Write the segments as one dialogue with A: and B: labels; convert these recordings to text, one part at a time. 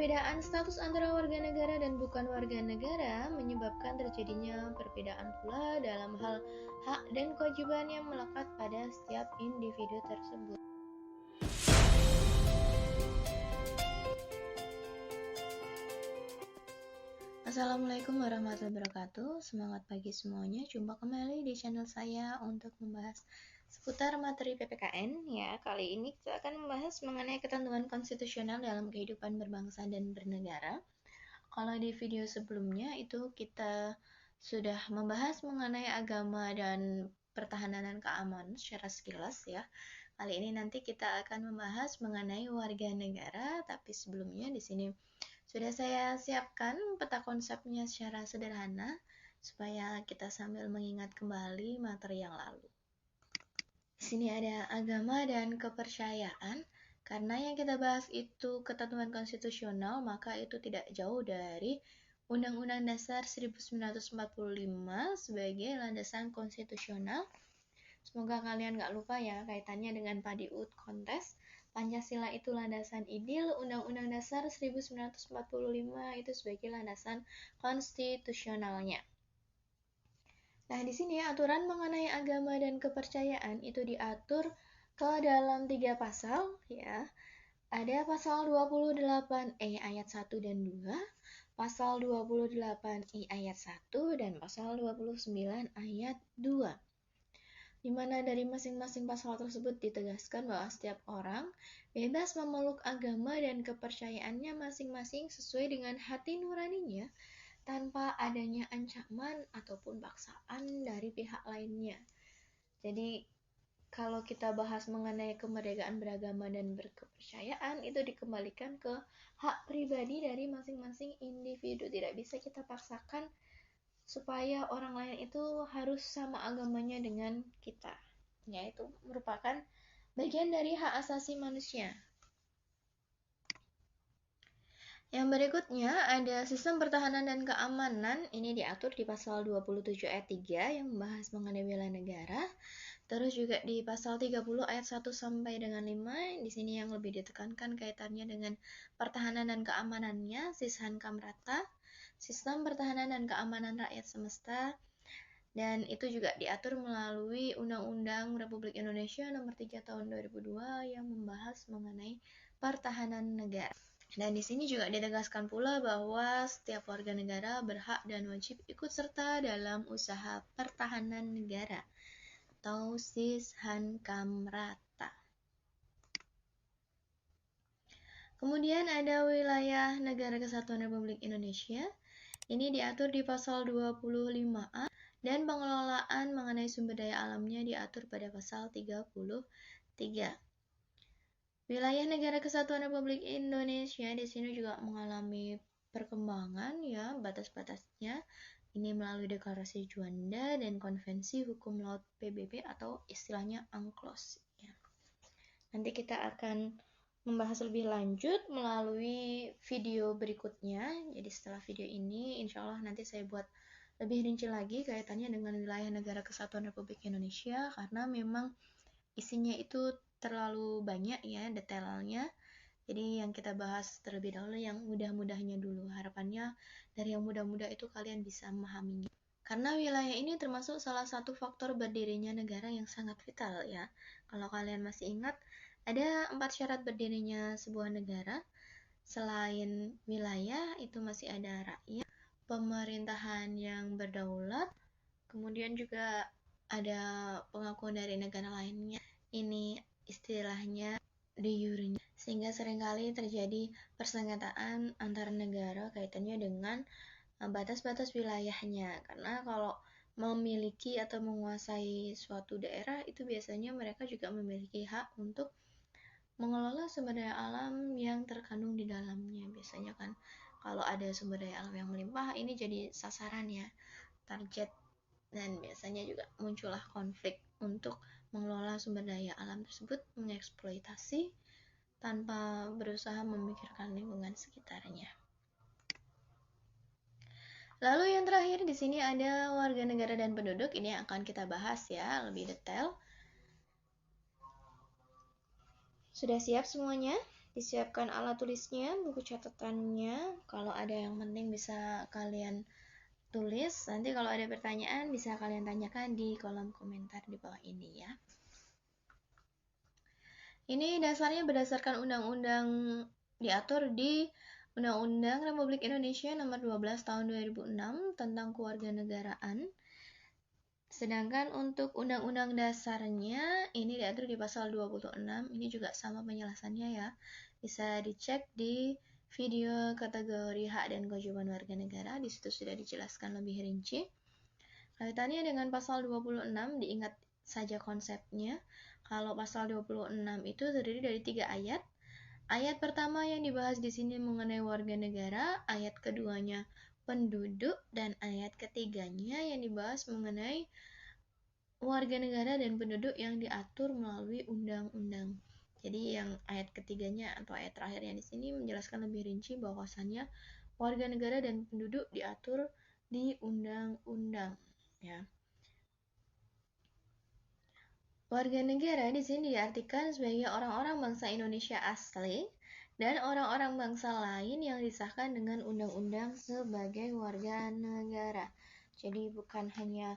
A: perbedaan status antara warga negara dan bukan warga negara menyebabkan terjadinya perbedaan pula dalam hal hak dan kewajiban yang melekat pada setiap individu tersebut. Assalamualaikum warahmatullahi wabarakatuh. Semangat pagi semuanya. Jumpa kembali di channel saya untuk membahas seputar materi PPKN. Ya, kali ini kita akan membahas mengenai ketentuan konstitusional dalam kehidupan berbangsa dan bernegara. Kalau di video sebelumnya itu kita sudah membahas mengenai agama dan pertahanan dan keamanan secara sekilas ya. Kali ini nanti kita akan membahas mengenai warga negara, tapi sebelumnya di sini sudah saya siapkan peta konsepnya secara sederhana supaya kita sambil mengingat kembali materi yang lalu. Di sini ada agama dan kepercayaan. Karena yang kita bahas itu ketentuan konstitusional, maka itu tidak jauh dari Undang-Undang Dasar 1945 sebagai landasan konstitusional. Semoga kalian gak lupa ya kaitannya dengan PADIUD kontes. Pancasila itu landasan ideal, Undang-Undang Dasar 1945 itu sebagai landasan konstitusionalnya. Nah, di sini aturan mengenai agama dan kepercayaan itu diatur ke dalam 3 pasal ya. Ada pasal 28E ayat 1 dan 2, pasal 28I ayat 1 dan pasal 29 ayat 2. Di mana dari masing-masing pasal tersebut ditegaskan bahwa setiap orang bebas memeluk agama dan kepercayaannya masing-masing sesuai dengan hati nuraninya tanpa adanya ancaman ataupun paksaan dari pihak lainnya. Jadi kalau kita bahas mengenai kemerdekaan beragama dan berkepercayaan, itu dikembalikan ke hak pribadi dari masing-masing individu. Tidak bisa kita paksakan supaya orang lain itu harus sama agamanya dengan kita. Ya, itu merupakan bagian dari hak asasi manusia. Yang berikutnya ada sistem pertahanan dan keamanan. Ini diatur di pasal 27 ayat 3 yang membahas mengenai bela negara. Terus juga di pasal 30 ayat 1 sampai dengan 5. Di sini yang lebih ditekankan kaitannya dengan pertahanan dan keamanannya, Sishankam Rata, sistem pertahanan dan keamanan rakyat semesta. Dan itu juga diatur melalui Undang-Undang Republik Indonesia Nomor 3 Tahun 2002 yang membahas mengenai pertahanan negara. Dan di sini juga ditegaskan pula bahwa setiap warga negara berhak dan wajib ikut serta dalam usaha pertahanan negara atau Sishankam Rata. Kemudian ada wilayah Negara Kesatuan Republik Indonesia. Ini diatur di pasal 25A dan pengelolaan mengenai sumber daya alamnya diatur pada pasal 33. Wilayah Negara Kesatuan Republik Indonesia di sini juga mengalami perkembangan ya, batas-batasnya ini melalui Deklarasi Juanda dan Konvensi Hukum Laut PBB atau istilahnya UNCLOS ya. Nanti kita akan membahas lebih lanjut melalui video berikutnya. Jadi setelah video ini insya Allah nanti saya buat lebih rinci lagi kaitannya dengan wilayah Negara Kesatuan Republik Indonesia karena memang isinya itu terlalu banyak ya detailnya. Jadi yang kita bahas terlebih dahulu yang mudah-mudahnya dulu. Harapannya dari yang mudah-mudah itu kalian bisa memahaminya. Karena wilayah ini termasuk salah satu faktor berdirinya negara yang sangat vital ya. Kalau kalian masih ingat, ada 4 syarat berdirinya sebuah negara. Selain wilayah, itu masih ada rakyat, pemerintahan yang berdaulat, kemudian juga ada pengakuan dari negara lainnya. Ini istilahnya de jure, sehingga seringkali terjadi persengketaan antar negara kaitannya dengan batas-batas wilayahnya. Karena kalau memiliki atau menguasai suatu daerah itu biasanya mereka juga memiliki hak untuk mengelola sumber daya alam yang terkandung di dalamnya. Biasanya kan kalau ada sumber daya alam yang melimpah ini jadi sasaran ya, target, dan biasanya juga muncullah konflik untuk mengelola sumber daya alam tersebut, mengeksploitasi tanpa berusaha memikirkan lingkungan sekitarnya. Lalu yang terakhir di sini ada warga negara dan penduduk. Ini yang akan kita bahas ya lebih detail. Sudah siap semuanya? Disiapkan alat tulisnya, buku catatannya. Kalau ada yang penting bisa kalian tulis. Nanti kalau ada pertanyaan bisa kalian tanyakan di kolom komentar di bawah ini ya. Ini dasarnya berdasarkan undang-undang, diatur di Undang-Undang Republik Indonesia Nomor 12 Tahun 2006 tentang Kewarganegaraan. Sedangkan untuk undang-undang dasarnya ini diatur di pasal 26. Ini juga sama penjelasannya ya. Bisa dicek di video kategori hak dan kewajiban warga negara. Di situ sudah dijelaskan lebih rinci. Kaitannya dengan pasal 26, diingat saja konsepnya. Kalau pasal 26 itu terdiri dari 3 ayat. Ayat pertama yang dibahas di sini mengenai warga negara, ayat keduanya penduduk, dan ayat ketiganya yang dibahas mengenai warga negara dan penduduk yang diatur melalui undang-undang. Jadi yang ayat ketiganya atau ayat terakhirnya di sini menjelaskan lebih rinci bahwasannya warga negara dan penduduk diatur di undang-undang ya. Warga negara di sini diartikan sebagai orang-orang bangsa Indonesia asli dan orang-orang bangsa lain yang disahkan dengan undang-undang sebagai warga negara. Jadi bukan hanya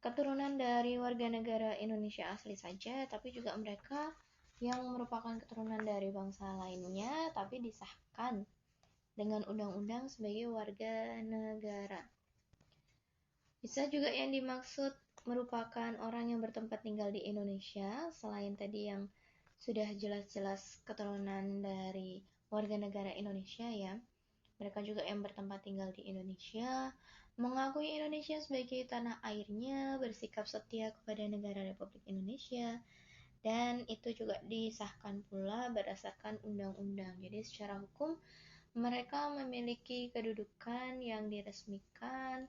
A: keturunan dari warga negara Indonesia asli saja, tapi juga mereka yang merupakan keturunan dari bangsa lainnya, tapi disahkan dengan undang-undang sebagai warga negara. Bisa juga yang dimaksud merupakan orang yang bertempat tinggal di Indonesia, selain tadi yang sudah jelas-jelas keturunan dari warga negara Indonesia ya. Mereka juga yang bertempat tinggal di Indonesia, mengakui Indonesia sebagai tanah airnya, bersikap setia kepada negara Republik Indonesia, dan itu juga disahkan pula berdasarkan undang-undang. Jadi secara hukum mereka memiliki kedudukan yang diresmikan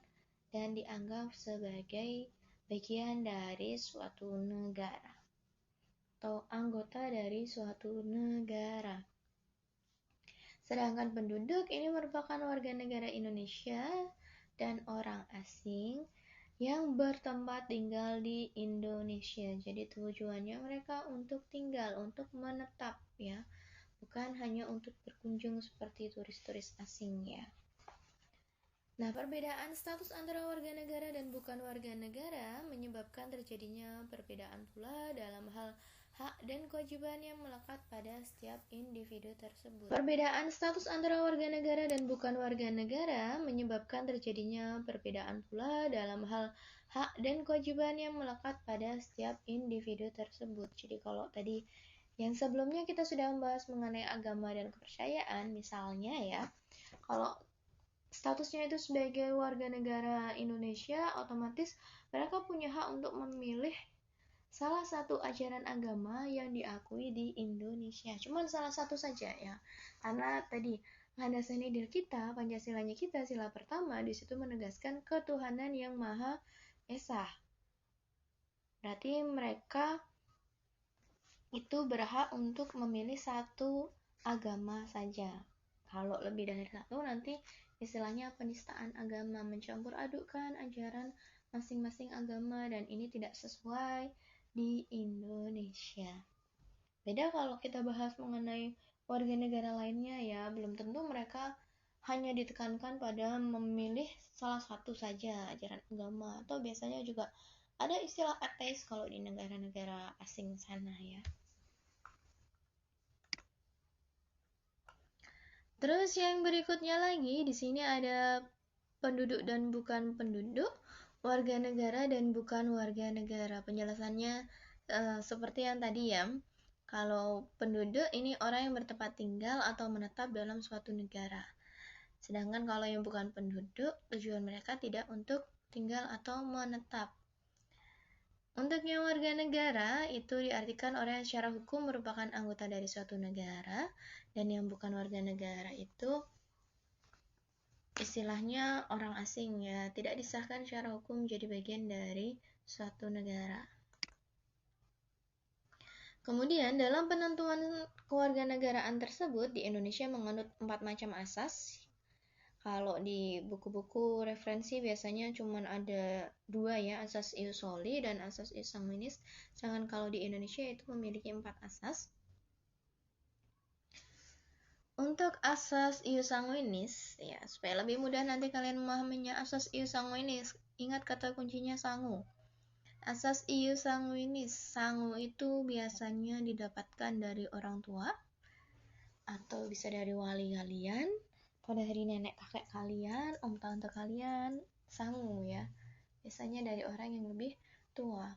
A: dan dianggap sebagai bagian dari suatu negara atau anggota dari suatu negara. Sedangkan penduduk ini merupakan warga negara Indonesia dan orang asing yang bertempat tinggal di Indonesia. Jadi tujuannya mereka untuk tinggal, untuk menetap ya, bukan hanya untuk berkunjung seperti turis-turis asing ya. Nah, perbedaan status antara warga negara dan bukan warga negara menyebabkan terjadinya perbedaan pula dalam hal hak dan kewajiban yang melekat pada setiap individu tersebut. Perbedaan status antara warga negara dan bukan warga negara menyebabkan terjadinya perbedaan pula dalam hal hak dan kewajiban yang melekat pada setiap individu tersebut. Jadi kalau tadi yang sebelumnya kita sudah membahas mengenai agama dan kepercayaan, misalnya ya, kalau statusnya itu sebagai warga negara Indonesia, otomatis mereka punya hak untuk memilih salah satu ajaran agama yang diakui di Indonesia. Cuman salah satu saja ya. Karena tadi landasan ide kita, Pancasilanya kita, sila pertama di situ menegaskan ketuhanan yang Maha Esa. Berarti mereka itu berhak untuk memilih satu agama saja. Kalau lebih dari satu nanti istilahnya penistaan agama, mencampur adukkan ajaran masing-masing agama, dan ini tidak sesuai di Indonesia. Beda kalau kita bahas mengenai warga negara lainnya ya, belum tentu mereka hanya ditekankan pada memilih salah satu saja ajaran agama, atau biasanya juga ada istilah ateis kalau di negara-negara asing sana ya. Terus yang berikutnya lagi di sini ada penduduk dan bukan penduduk, warga negara dan bukan warga negara. Penjelasannya seperti yang tadi ya. Kalau penduduk ini orang yang bertempat tinggal atau menetap dalam suatu negara. Sedangkan kalau yang bukan penduduk, tujuan mereka tidak untuk tinggal atau menetap. Untuk yang warga negara, itu diartikan orang yang secara hukum merupakan anggota dari suatu negara, dan yang bukan warga negara itu istilahnya orang asing ya, tidak disahkan secara hukum menjadi bagian dari suatu negara. Kemudian dalam penentuan kewarganegaraan tersebut di Indonesia menganut 4 macam asas. Kalau di buku-buku referensi biasanya cuma ada 2 ya, asas ius soli dan asas ius sanguinis. Sedangkan kalau di Indonesia itu memiliki 4 asas. Untuk asas ius sanguinis, ya, supaya lebih mudah nanti kalian memahaminya, asas ius sanguinis, ingat kata kuncinya sangu. Asas ius sanguinis, sangu itu biasanya didapatkan dari orang tua, atau bisa dari wali kalian, atau dari nenek kakek kalian, om tante kalian, sangu ya. Biasanya dari orang yang lebih tua.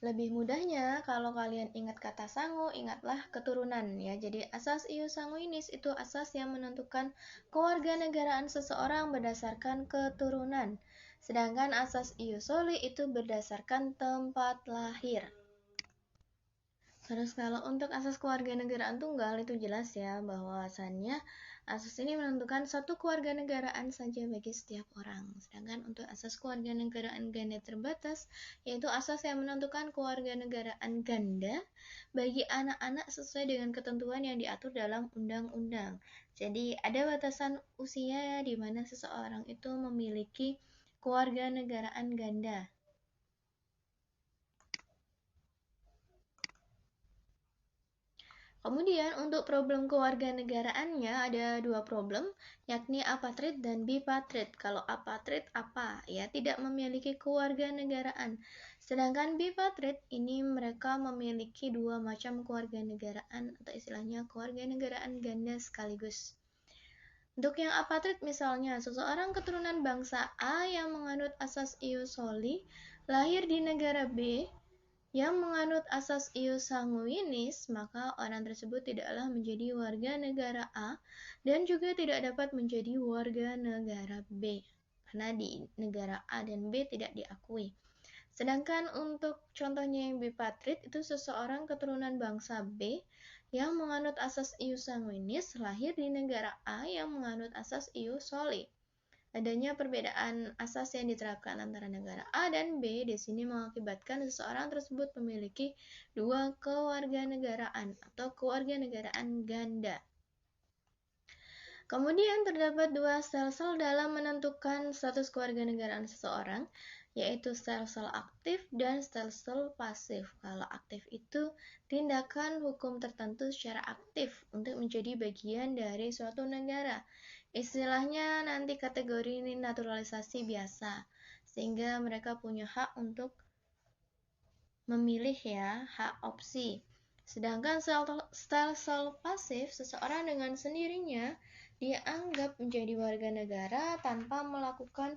A: Lebih mudahnya kalau kalian ingat kata sangu, ingatlah keturunan ya. Jadi asas ius sanguinis itu asas yang menentukan kewarganegaraan seseorang berdasarkan keturunan. Sedangkan asas ius soli itu berdasarkan tempat lahir. Terus kalau untuk asas kewarganegaraan tunggal itu jelas ya bahwasannya asas ini menentukan satu kewarganegaraan saja bagi setiap orang. Sedangkan untuk asas kewarganegaraan ganda terbatas yaitu asas yang menentukan kewarganegaraan ganda bagi anak-anak sesuai dengan ketentuan yang diatur dalam undang-undang. Jadi ada batasan usia di mana seseorang itu memiliki kewarganegaraan ganda. Kemudian untuk problem kewarganegaraannya ada dua problem, yakni apatrid dan bipatrid. Kalau apatrid apa? Ya, tidak memiliki kewarganegaraan. Sedangkan bipatrid ini mereka memiliki dua macam kewarganegaraan atau istilahnya kewarganegaraan ganda sekaligus. Untuk yang apatrid misalnya, seseorang keturunan bangsa A yang menganut asas ius soli, lahir di negara B, yang menganut asas ius sanguinis, maka orang tersebut tidaklah menjadi warga negara A dan juga tidak dapat menjadi warga negara B karena di negara A dan B tidak diakui. Sedangkan untuk contohnya yang bipatrid itu seseorang keturunan bangsa B yang menganut asas ius sanguinis lahir di negara A yang menganut asas ius soli. Adanya perbedaan asas yang diterapkan antara negara A dan B di sini mengakibatkan seseorang tersebut memiliki dua kewarganegaraan atau kewarganegaraan ganda. Kemudian terdapat dua sel-sel dalam menentukan status kewarganegaraan seseorang, yaitu sel-sel aktif dan sel-sel pasif. Kalau aktif itu tindakan hukum tertentu secara aktif untuk menjadi bagian dari suatu negara. Istilahnya nanti kategori ini naturalisasi biasa, sehingga mereka punya hak untuk memilih ya, hak opsi. Sedangkan sel-sel pasif, seseorang dengan sendirinya dianggap menjadi warga negara tanpa melakukan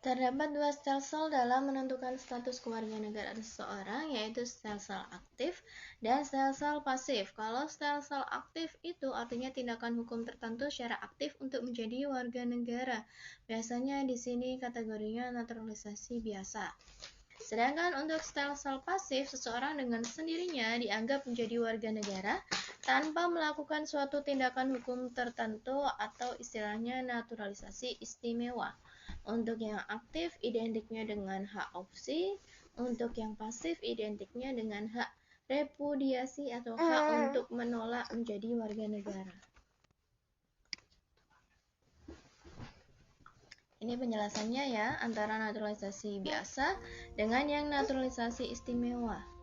A: Terdapat dua sel-sel dalam menentukan status kewarganegaraan seseorang, yaitu sel-sel aktif dan sel-sel pasif. Kalau sel-sel aktif itu artinya tindakan hukum tertentu secara aktif untuk menjadi warga negara. Biasanya di sini kategorinya naturalisasi biasa. Sedangkan untuk sel-sel pasif, seseorang dengan sendirinya dianggap menjadi warga negara tanpa melakukan suatu tindakan hukum tertentu atau istilahnya naturalisasi istimewa. Untuk yang aktif identiknya dengan hak opsi, untuk yang pasif identiknya dengan hak repudiasi atau hak untuk menolak menjadi warga negara. Ini penjelasannya ya, antara naturalisasi biasa dengan yang naturalisasi istimewa.